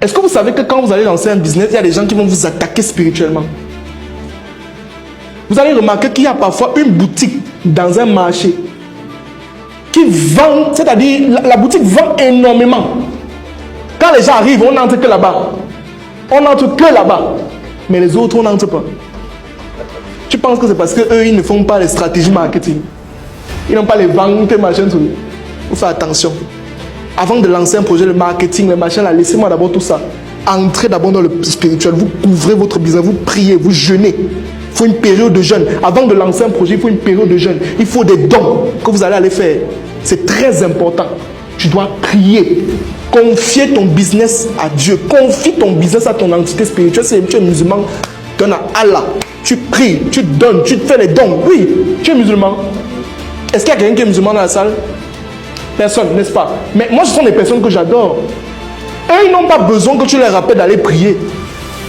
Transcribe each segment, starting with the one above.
Est-ce que vous savez que quand vous allez lancer un business, il y a des gens qui vont vous attaquer spirituellement? Vous allez remarquer qu'il y a parfois une boutique dans un marché qui vend, c'est-à-dire la boutique vend énormément. Quand les gens arrivent, on n'entre que là-bas. On n'entre que là-bas. Mais les autres, on n'entre pas. Tu penses que c'est parce qu'eux, ils ne font pas les stratégies marketing? Ils n'ont pas les ventes, les machins. Il faut faire attention. Avant de lancer un projet de marketing, les machins, là, laissez-moi d'abord tout ça. Entrez d'abord dans le spirituel. Vous couvrez votre business, vous priez, vous jeûnez. Il faut une période de jeûne. Avant de lancer un projet, il faut une période de jeûne. Il faut des dons que vous allez aller faire. C'est très important. Tu dois prier. Confier ton business à Dieu. Confie ton business à ton entité spirituelle. Si tu es musulman, donne à Allah. Tu pries, tu donnes, tu fais les dons. Oui, tu es musulman. Est-ce qu'il y a quelqu'un qui est musulman dans la salle? Personne, n'est-ce pas? Mais moi, ce sont des personnes que j'adore. Eux, ils n'ont pas besoin que tu leur rappelles d'aller prier.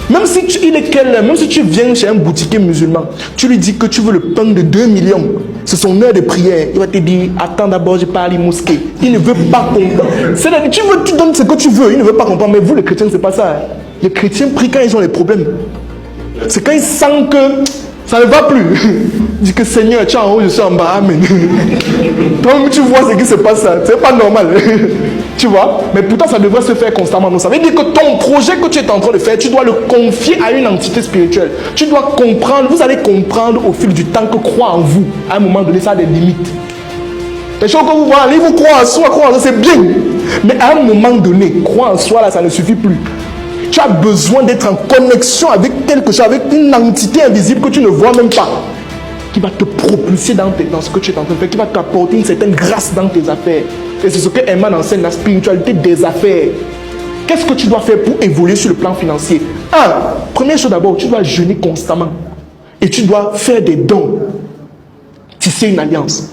Même si même si tu viens chez un boutiquier musulman, tu lui dis que tu veux le pain de 2 millions. C'est son heure de prière. Il va te dire, attends d'abord, je parle à mosquée. Il ne veut pas comprendre. C'est-à-dire, tu donnes ce que tu veux. Il ne veut pas comprendre. Mais vous, les chrétiens, c'est pas ça. Les chrétiens prient quand ils ont des problèmes. C'est quand ils sentent que ça ne va plus. Il dit que Seigneur, tu es en haut, je suis en bas. Amen. Donc tu vois ce qui se passe. C'est pas normal. Tu vois? Mais pourtant, ça devrait se faire constamment. Donc, ça veut dire que ton projet que tu es en train de faire, tu dois le confier à une entité spirituelle. Tu dois comprendre, vous allez comprendre au fil du temps que croire en vous, à un moment donné, ça a des limites. Les choses que vous voyez, vous croire en soi, c'est bien. Mais à un moment donné, croire en soi, là, ça ne suffit plus. Tu as besoin d'être en connexion avec quelque chose, avec une entité invisible que tu ne vois même pas, qui va te propulser dans ce que tu es en train de faire, qui va t'apporter une certaine grâce dans tes affaires. Et c'est ce que Emman enseigne, la spiritualité des affaires. Qu'est-ce que tu dois faire pour évoluer sur le plan financier? Première chose d'abord, tu dois jeûner constamment. Et tu dois faire des dons. Tisser une alliance.